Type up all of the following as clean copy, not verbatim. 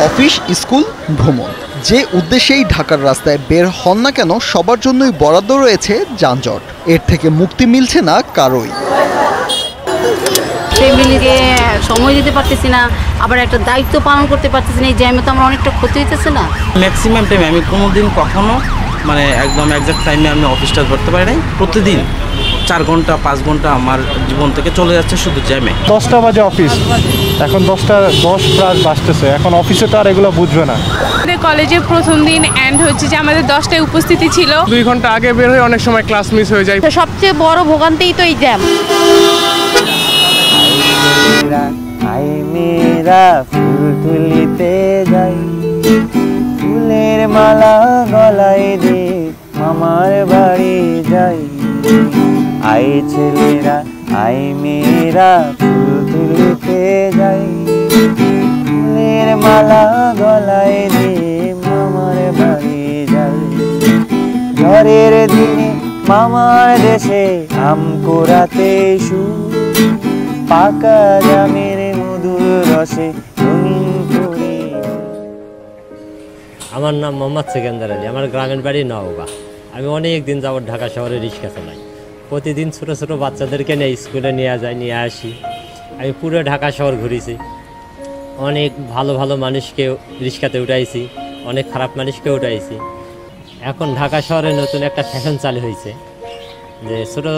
Office, school, ভ্রমণ, যে উদ্দেশ্যেই ঢাকার রাস্তায় বের হন না কেন সবার জন্যই বরাদ্দ রয়েছে যানজট। এর থেকে মুক্তি মিলছে না কারোই। ফ্যামিলিকে সময় দিতে পারতেছি না, আবার একটা দায়িত্ব পালন করতে পারতেছি না। এই জ্যামে তো আমার অনেকটা ক্ষতি হইতেছে না। ম্যাক্সিমাম টাইমে আমি কোনোদিন কখনো একদম একজাক্ট টাইমে আমি অফিসটা ধরতে পারি নাই। প্রতিদিন 4 ঘন্টা 5 ঘন্টা আমার জীবন থেকে চলে যাচ্ছে শুধু জ্যামে। 10টা বাজে অফিস, এখন 10টা 10 প্রায় বাজতেছে। এখন অফিসে তো আর এগুলো বুঝবে না। কলেজের প্রথম দিন এন্ড হচ্ছে যে আমাদের 10টায় উপস্থিতি ছিল। 2 ঘন্টা আগে বের হয়ে অনেক সময় ক্লাস মিস হয়ে যায়। সবচেয়ে বড় ভোগান্তিই তো এই জ্যাম। মেয়েরা ফুল তুলিতে যাই, ফুলের মালা গলায় দে মামার বাড়ি যাই। আই ছেলেরা আই মেয়েরা ফুল তুলিতে যাই, ফুলের মালা গলায় দে মামার বাড়ি যাই। ঝড়ের দিনে মামার দেশে আম কোরাতে সুর, পাকা জামের মধুর রসে রঙিন করে। আমার নাম মোহাম্মদ সেকেন্দার আলী, আমার গ্রামের বাড়ি নওগাঁ। আমি অনেক দিন যাবত ঢাকা শহরে রিক্সা চালাই। প্রতিদিন ছোটো ছোটো বাচ্চাদেরকে নিয়ে স্কুলে নিয়ে যাই, নিয়ে আসি। আমি পুরো ঢাকা শহর ঘুরেছি, অনেক ভালো ভালো মানুষকে রিক্সাতে উঠাইছি, অনেক খারাপ মানুষকে উঠাইছি। এখন ঢাকা শহরে নতুন একটা ফ্যাশন চালু হয়েছে যে ছোটো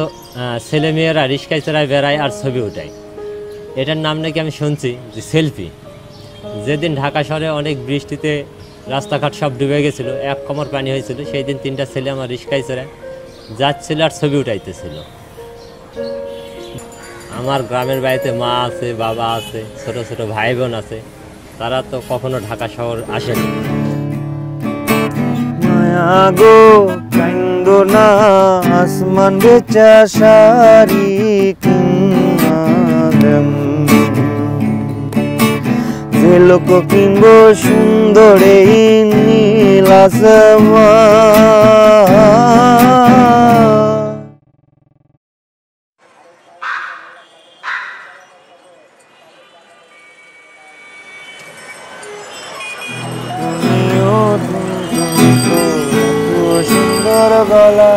ছেলেমেয়েরা রিক্সায় চড়ায় বেড়ায় আর ছবি উঠায়। এটার নাম নাকি আমি শুনছি যে সেলফি। যেদিন ঢাকা শহরে অনেক বৃষ্টিতে রাস্তাঘাট সব ডুবে গেছিলো, 1 কোমর পানি হয়েছিল, সেই দিন 3টা ছেলে আমার রিক্সায় চড়ায় যাচ্ছিল আর ছবি উঠাইতেছিল। আমার গ্রামের বাড়িতে মা আছে, বাবা আছে, ছোটো ছোটো ভাই বোন আছে, তারা তো কখনো ঢাকা শহর আসেনি। মায়া গো কান্দো না, আসমান বেচা শাড়ি কিনাদম, যে লোক কিনবো সুন্দর এই নীল আসমান। সুন্দর গলা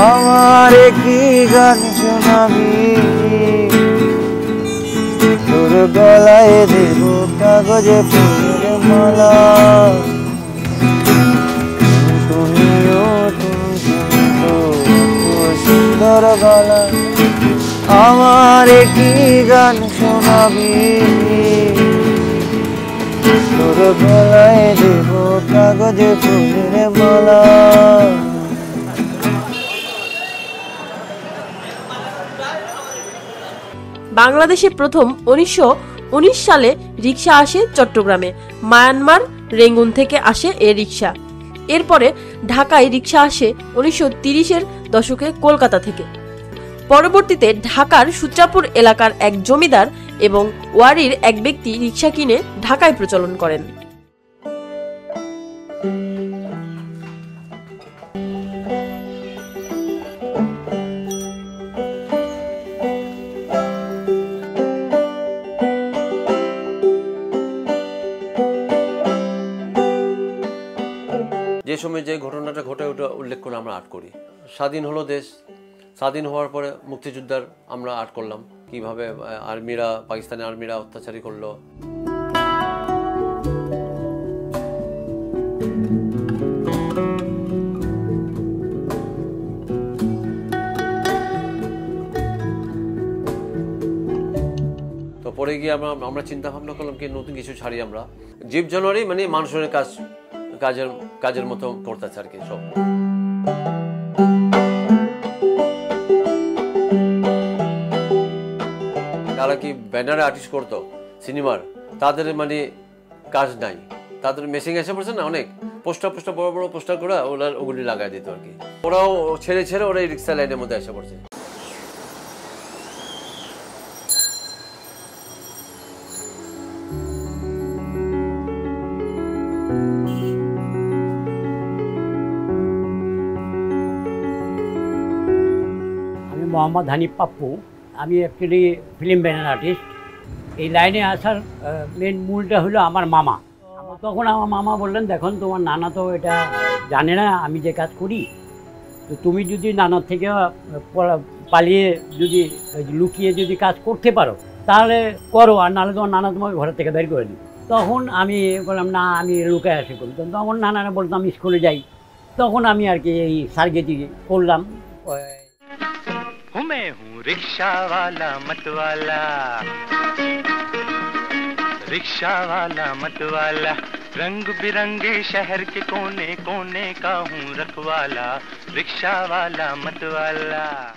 আমার কি গান শোনাবি, তোর গলায় দেব কাগজে ফুলের মালা। তুমিও সুন্দর গলা আমার কি গান শোনাবি, তোর গলায় দেব কাগজে ফুলের মালা। বাংলাদেশে প্রথম 1919 সালে রিক্সা আসে চট্টগ্রামে। মায়ানমার রেঙ্গুন থেকে আসে এ রিক্সা। এরপরে ঢাকায় রিক্সা আসে 1930-এর দশকে কলকাতা থেকে। পরবর্তীতে ঢাকার সূত্রাপুর এলাকার এক জমিদার এবং ওয়ারির এক ব্যক্তি রিক্সা কিনে ঢাকায় প্রচলন করেন। যে সময় যে ঘটনাটা ঘটে ওটা উল্লেখ করে আমরা আর্ট করি। স্বাধীন হলো দেশ, স্বাধীন হওয়ার পরে মুক্তিযোদ্ধার আমরা আর্ট করলাম, কিভাবে আর্মিরা, পাকিস্তানি আর্মিরা অত্যাচারী করলো। তো পরে গিয়ে আমরা চিন্তা ভাবনা করলাম কি নতুন কিছু ছাড়ি আমরা। জীব জানোয়ারই মানে মানুষের কাজের মতো করতেছে আর কি সব। যারা কি ব্যানারে আর্টিস্ট করতো সিনেমার, তাদের মানে কাজ নাই, তাদের মেশিং এসে পড়ছে না, অনেক পোস্টার বড় বড় পোস্টার করে ওগুলি লাগাই দিত আর কি। ওরাও ছেড়ে ওরা এই রিক্সা লাইনের মধ্যে এসে পড়ছে। মোহাম্মদ হানিফ পাপ্পু, আমি অ্যাকচুয়ালি ফিল্ম ব্যানার আর্টিস্ট। এই লাইনে আসার মেন মূলটা হলো আমার মামা। তখন আমার মামা বললেন, দেখুন তোমার নানা তো এটা জানে না আমি যে কাজ করি, তো তুমি যদি নানার থেকে পালিয়ে যদি লুকিয়ে যদি কাজ করতে পারো তাহলে করো, আর নাহলে তোমার নানা তোমাকে ঘরের থেকে বের করে দিবে। তখন আমি বললাম না, আমি লুকায় আসে করি। তখন নানারা বলতাম আমি স্কুলে যাই, তখন আমি আর কি এই সার্গেটি করলাম। मैं हूँ रिक्शा वाला मतवाला, रिक्शा वाला मतवाला, रंग बिरंगे शहर के कोने कोने का हूँ रखवाला, रिक्शा वाला मतवाला।